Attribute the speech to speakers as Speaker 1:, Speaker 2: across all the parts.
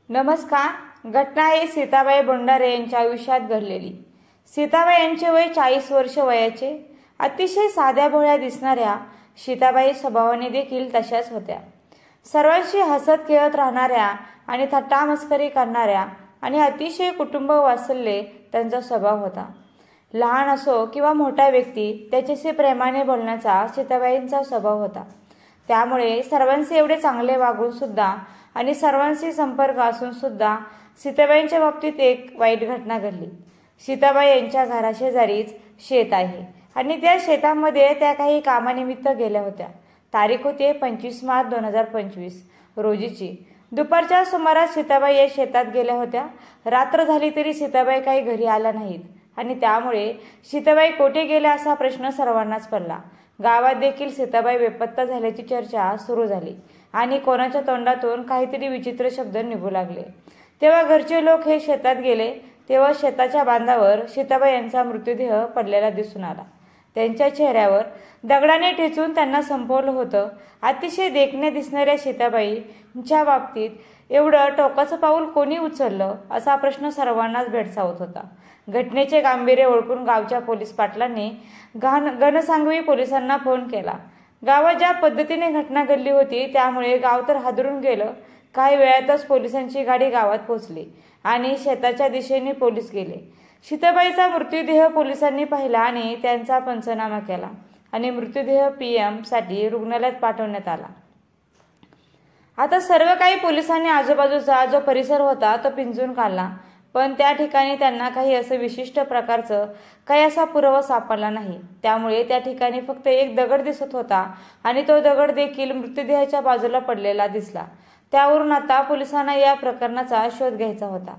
Speaker 1: नमस्कार। घटना आहे सीताबाई बोंडारे यांच्या आयुष्यात घडलेली। सीताबाई यांचे वय 40 वर्ष वयाचे। अतिशय साध्या भोळ्या दिसणाऱ्या सीताबाई स्वभावाने देखील तशाच होत्या। सर्वांशी हसत खेळत राहणाऱ्या आणि थट्टा मस्करी करणाऱ्या आणि अतिशय कुटुंब वात्सल्य त्यांचा स्वभाव होता। लहान असो किंवा मोठा व्यक्ती त्याच्याशी प्रेमाने बोलण्याचा सीताबाईंचा स्वभाव होता। त्यामुळे सर्वांशी एवढे चांगले वागून सुद्धा आणि सर्वांशी संपर्क असून सुद्धा सीताबाईंच्या बाबतीत एक वाईट घटना घडली। सीताबाई यांच्या घराशेजारीच शेत आहे आणि त्या शेतामध्ये त्या काही कामानिमित्त गेल्या होत्या। तारीख होती 25 मार्च 2025 रोजीची। दुपारच्या सुमारास सीताबाई या शेतात गेल्या होत्या। रात्र झाली तरी सीताबाई काही घरी आल्या नाहीत आणि त्यामुळे सीताबाई कोठे गेल्या असा प्रश्न सर्वांनाच पडला। गावात देखील सीताबाई बेपत्ता झाल्याची चर्चा सुरू झाली आणि कोणाच्या तोंडातून काहीतरी विचित्र शब्द निघू लागले। तेव्हा घरचे लोक हे शेतात गेले तेव्हा शेताच्या बांधावर सीताबाई यांचा मृतदेह पडलेला दिसून आला। त्यांच्या चेहऱ्यावर दगडाने ठेचून त्यांना संपवलं होतं। अतिशय देखण्या दिसणाऱ्या सीताबाईंच्या बाबतीत एवढं टोकाचं पाऊल कोणी उचललं असा प्रश्न सर्वांनाच भेडसावत होता। घटनेचे गांभीर्य ओळखून गावच्या पोलीस पाटलांनी घनसांगवी पोलिसांना फोन केला। गावात ज्या पद्धतीने घटना घडली होती त्यामुळे गाव तर हादरून गेलं। काही वेळातच पोलिसांची गाडी गावात पोहोचली आणि शेताच्या दिशेने पोलीस गेले। सीताबाईचा मृतदेह पोलिसांनी पाहिला आणि त्यांचा पंचनामा केला आणि मृतदेह PM साठी रुग्णालयात पाठवण्यात आला। आता सर्व काही पोलिसांनी आजूबाजूचा जो परिसर होता तो पिंजून काढला, पण त्या ठिकाणी त्यांना काही असं विशिष्ट प्रकारचं काही असा पुरावा सापडला नाही। त्यामुळे त्या ठिकाणी फक्त एक दगड दिसत होता आणि तो दगड देखील मृतदेहाच्या बाजूला पडलेला दिसला। त्यावरून आता पोलिसांना या प्रकरणाचा शोध घ्यायचा होता।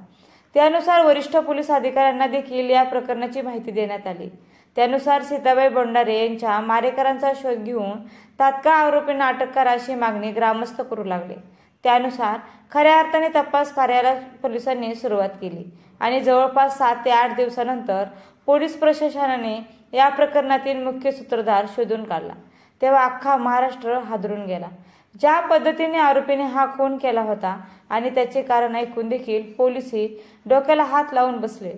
Speaker 1: त्यानुसार वरिष्ठ पोलीस अधिकाऱ्यांना देखील या प्रकरणाची माहिती देण्यात आली। त्यानुसार सीताबाई बोंडारे यांच्या मारेकरांचा शोध घेऊन तात्काळ आरोपींना अटक करा अशी मागणी ग्रामस्थ करू लागले। त्यानुसार खऱ्या अर्थाने तपास कार्याला पोलिसांनी सुरुवात केली आणि जवळपास 7 ते 8 दिवसानंतर पोलीस प्रशासनाने या प्रकरणातील मुख्य सूत्रधार शोधून काढला। तेव्हा अख्खा महाराष्ट्र हादरून गेला। ज्या पद्धतीने आरोपीने हा खून केला होता आणि त्याचे कारण ऐकून देखील पोलिसही डोक्याला हात लावून बसले।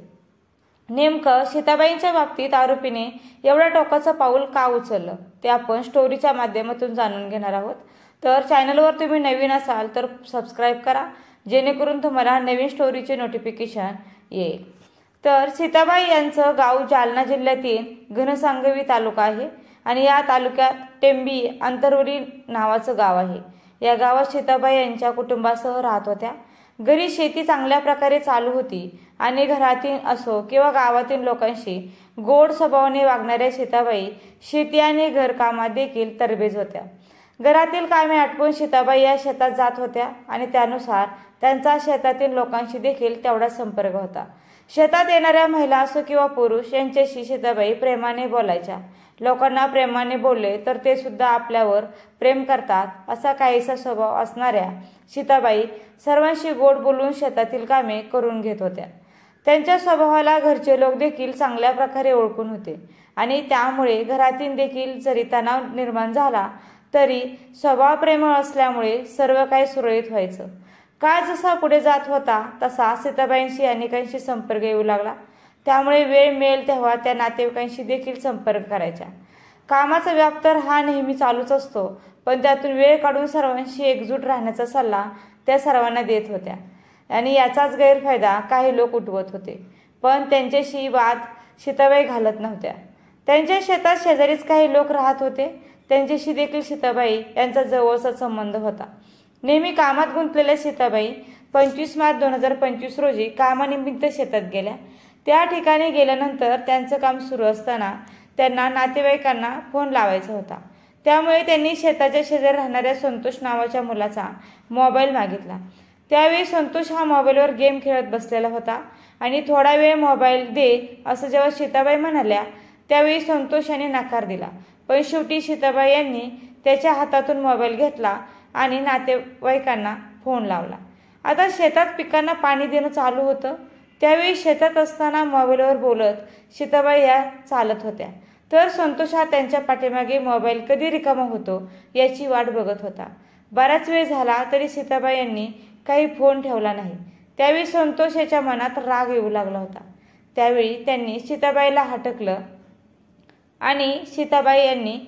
Speaker 1: नेमकं सीताबाईंच्या बाबतीत आरोपीने एवढा टोकाचं पाऊल का उचललं ते आपण स्टोरीच्या माध्यमातून जाणून घेणार आहोत। तर चॅनलवर तुम्ही नवीन असाल तर सबस्क्राईब करा जेणेकरून तुम्हाला नवीन स्टोरीचे नोटिफिकेशन येईल। तर सीताबाई यांचं गाव जालना जिल्ह्यातील घनसांगवी तालुका आहे आणि या तालुक्यात टेंबी अंतरवली नावाचं गाव आहे। या गावात सीताबाई यांच्या कुटुंबासह राहत होत्या। घरी शेती चांगल्या प्रकारे चालू होती आणि घरातील असो किंवा गावातील लोकांशी गोड स्वभावाने वागणाऱ्या सीताबाई शेती आणि घरकामात देखील तरबेज होत्या। घरातील कामे आटपून सीताबाई या शेतात जात होत्या आणि त्यानुसार त्यांचा शेतातील लोकांशी देखील तेवढा संपर्क होता। शेतात येणाऱ्या महिला असो किंवा पुरुष यांच्याशी सीताबाई प्रेमाने बोलायच्या। लोकांना प्रेमाने बोलले तर ते सुद्धा आपल्यावर प्रेम करतात असा काहीसा स्वभाव असणाऱ्या सीताबाई सर्वांशी गोड बोलून शेतातील कामे करून घेत होत्या। त्यांच्या स्वभावाला घरचे लोक देखील चांगल्या प्रकारे ओळखून होते आणि त्यामुळे घरातील देखील जरी तणाव निर्माण झाला तरी स्वभाव प्रेमळ असल्यामुळे सर्व काही सुरळीत व्हायचं। काळ जसा पुढे जात होता तसा सीताबाईंशी अनेकांशी संपर्क येऊ लागला। त्यामुळे वेळ मिळेल तेव्हा त्या नातेवाईकांशी देखील संपर्क करायच्या। कामाचा व्याप तर हा नेहमी चालूच असतो, पण त्यातून वेळ काढून सर्वांशी एकजूट राहण्याचा सल्ला त्या सर्वांना देत होत्या आणि याचाच गैरफायदा काही लोक उठवत होते, पण त्यांच्याशी वाद सीताबाई घालत नव्हत्या। त्यांच्या शेतात शेजारीच काही लोक राहत होते, त्यांच्याशी देखील सीताबाई यांचा जवळचा संबंध होता। नेहमी कामात गुंतलेल्या सीताबाई 25 मार्च 2025 रोजी कामानिमित्त शेतात गेल्या। त्या ठिकाणी गेल्यानंतर त्यांचं काम सुरू असताना त्यांना नातेवाईकांना फोन लावायचा होता। त्यामुळे त्यांनी शेताच्या शेजारी राहणाऱ्या संतोष नावाच्या मुलाचा मोबाईल मागितला। त्यावेळी संतोष हा मोबाईलवर गेम खेळत बसलेला होता आणि थोडा वेळ मोबाईल दे असं जेव्हा सीताबाई म्हणाल्या त्यावेळी संतोष यांनी नकार दिला, पण शेवटी सीताबाई यांनी त्याच्या हातातून मोबाईल घेतला आणि नातेवाईकांना फोन लावला। आता शेतात पिकांना पाणी देणं चालू होतं। त्यावेळी शेतात असताना मोबाईलवर बोलत सीताबाई या चालत होत्या, तर संतोष हा त्यांच्या पाठीमागे मोबाईल कधी रिकामा होतो याची वाट बघत होता। बराच वेळ झाला तरी सीताबाई यांनी काही फोन ठेवला नाही। त्यावेळी संतोष याच्या मनात राग येऊ लागला होता। त्यावेळी त्यांनी सीताबाईला हटकलं आणि सीताबाई यांनी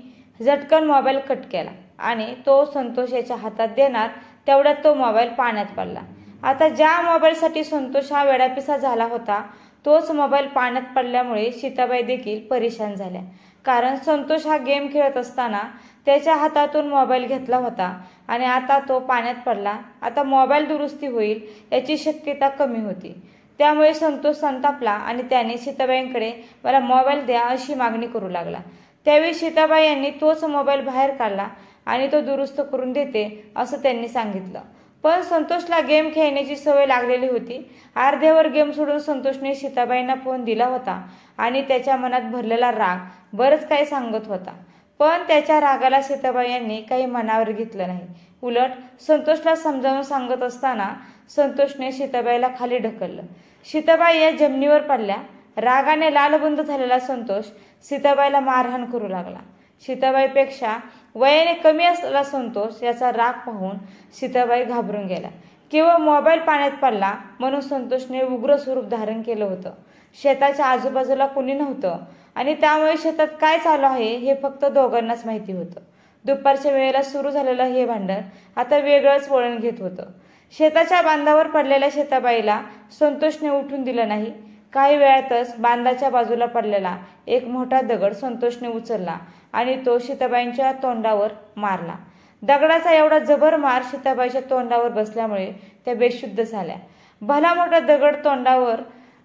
Speaker 1: झटकन मोबाईल कट केला आणि तो संतोष याच्या हातात देणार तेवढ्यात तो मोबाईल पाण्यात पडला। आता ज्या मोबाईलसाठी संतोष हा वेडापिसा झाला होता तोच मोबाईल पाण्यात पडल्यामुळे सीताबाई देखील परेशान झाल्या, कारण संतोष हा गेम खेळत असताना त्याच्या हातातून मोबाईल घेतला होता आणि आता तो पाण्यात पडला। आता मोबाईल दुरुस्ती होईल याची शक्यता कमी होती। त्यामुळे संतोष संतापला आणि त्याने सीताबाईंकडे मला मोबाईल द्या अशी मागणी करू लागला। त्यावेळी सीताबाई यांनी तोच मोबाईल बाहेर काढला आणि तो दुरुस्त करून देते असं त्यांनी सांगितलं। पण संतोषला गेम खेळण्याची सवय लागलेली होती। अर्ध्यावर गेम सोडून संतोषने सीताबाईंना फोन दिला होता आणि त्याच्या मनात भरलेला राग बरंच काही सांगत होता। पण त्याच्या रागाला सीताबाई यांनी काही मनावर घेतलं नाही। उलट संतोषला समजावून सांगत असताना संतोषने सीताबाईला खाली ढकललं। सीताबाई या जमिनीवर पडल्या। रागाने लालबुंद झालेला संतोष सीताबाईला मारहाण करू लागला। सीताबाईपेक्षा वयाने कमी असलेला संतोष याचा राग पाहून सीताबाई घाबरून गेला। केवळ मोबाईल पाण्यात पडला म्हणून संतोषने उग्र स्वरूप धारण केलं होतं। शेताच्या आजूबाजूला कुणी नव्हतं आणि त्यामुळे शेतात काय चालू आहे हे फक्त दोघांनाच माहिती होतं। दुपारच्या वेळेला सुरू झालेलं हे भांडण आता वेगळंच वळण घेत होतं। शेताच्या बांधावर पडलेल्या सीताबाईला संतोषने उठून दिलं नाही। काही वेळातच बांधाच्या बाजूला पडलेला एक मोठा दगड संतोषने उचलला आणि तो सीताबाईंच्या तोंडावर मारला। दगडाचा एवढा जबर मार सीताबाईच्या तोंडावर बसल्यामुळे त्या बेशुद्ध झाल्या। भला मोठा दगड तोंडावर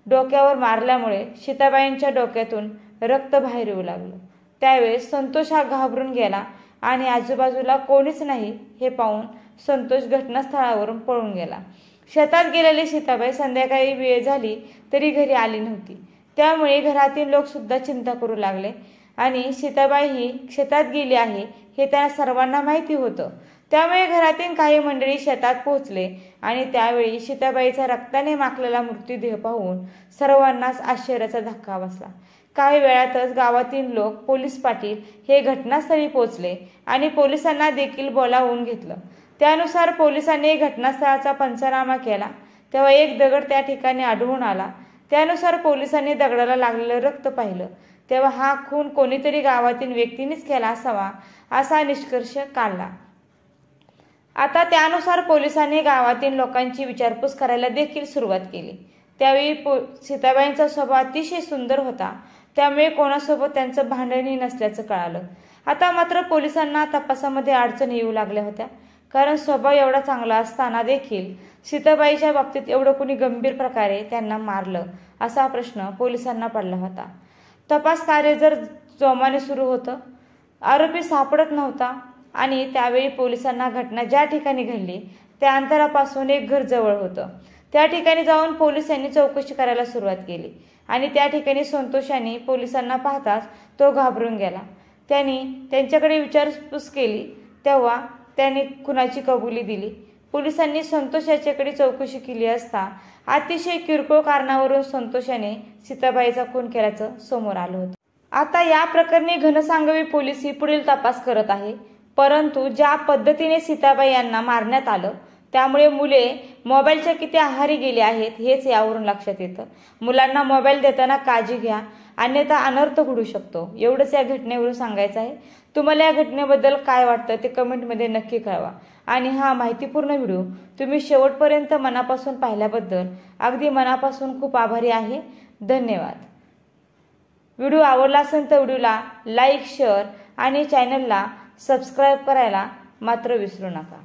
Speaker 1: डोक्यावर मारल्यामुळे सीताबाईंच्या डोक्यातून रक्त बाहेर येऊ लागलं। त्यावेळेस संतोष हा घाबरून गेला आणि आजूबाजूला कोणीच नाही हे पाहून संतोष घटनास्थळावरून पळून गेला। शेतात गेलेली सीताबाई संध्याकाळी वेळ झाली तरी घरी आली नव्हती। त्यामुळे घरातील लोक सुद्धा चिंता करू लागले आणि सीताबाई ही शेतात गेली आहे हे त्या सर्वांना माहिती होतं। त्यामुळे घरातील काही मंडळी शेतात पोहोचले आणि त्यावेळी सीताबाईचा रक्ताने माखलेला मृतदेह पाहून सर्वांनाच आश्चर्याचा धक्का बसला। काही वेळातच गावातील लोक, पोलीस पाटील हे घटनास्थळी पोहोचले आणि पोलिसांना देखील बोलावून घेतलं। त्यानुसार पोलिसांनी घटनास्थळाचा पंचनामा केला तेव्हा एक दगड त्या ठिकाणी आढळून आला। त्यानुसार पोलिसांनी दगडाला लागलेलं रक्त पाहिलं तेव्हा हा खून कोणीतरी गावातील व्यक्तीनेच केला असावा असा निष्कर्ष काढला। आता त्यानुसार पोलिसांनी गावातील लोकांची विचारपूस करायला देखील सुरुवात केली। त्यावेळी सीताबाईंचा स्वभाव अतिशय सुंदर होता, त्यामुळे कोणासोबत त्यांचं भांडणही नसल्याचं कळालं। आता मात्र पोलिसांना तपासामध्ये अडचणी येऊ लागल्या होत्या, कारण स्वभाव एवढा चांगला असताना देखील सीताबाईच्या बाबतीत एवढं कुणी गंभीर प्रकारे त्यांना मारलं असा प्रश्न पोलिसांना पडला होता। तपास कार्य जर जोमाने सुरू होतं, आरोपी सापडत नव्हता आणि त्यावेळी पोलिसांना घटना ज्या ठिकाणी घडली त्या अंतरापासून एक घर जवळ होतं। त्या ठिकाणी जाऊन पोलिसांनी चौकशी करायला सुरुवात केली आणि त्या ठिकाणी संतोषाने पोलिसांना पाहताच तो घाबरून गेला। त्यांनी त्यांच्याकडे विचारपूस केली तेव्हा त्याने खुनाची कबुली दिली। पोलिसांनी संतोष याच्याकडे चौकशी केली असता अतिशय किरकोळ कारणावरून संतोषाने सीताबाईचा खून केल्याचं समोर आलं होतं। आता या प्रकरणी घनसांगवी पोलीस ही पुढील तपास करत आहे, परंतु ज्या पद्धतीने सीताबाई यांना मारण्यात आलं त्यामुळे मुले मोबाईलच्या किती आहारी गेले आहेत हेच यावरून लक्षात येतं। मुलांना मोबाईल देताना काळजी घ्या, अन्यथा अनर्थ घडू शकतो। एवढंच या घटनेवरून सांगायचं आहे। तुम्हाला या घटनेबद्दल काय वाटतं ते कमेंटमध्ये नक्की कळवा आणि हा माहितीपूर्ण व्हिडिओ तुम्ही शेवटपर्यंत मनापासून पाहिल्याबद्दल अगदी मनापासून खूप आभारी आहे। धन्यवाद। व्हिडिओ आवडला असेल तर व्हिडिओला लाईक, शेअर आणि चॅनलला सबस्क्राईब करायला मात्र विसरू नका।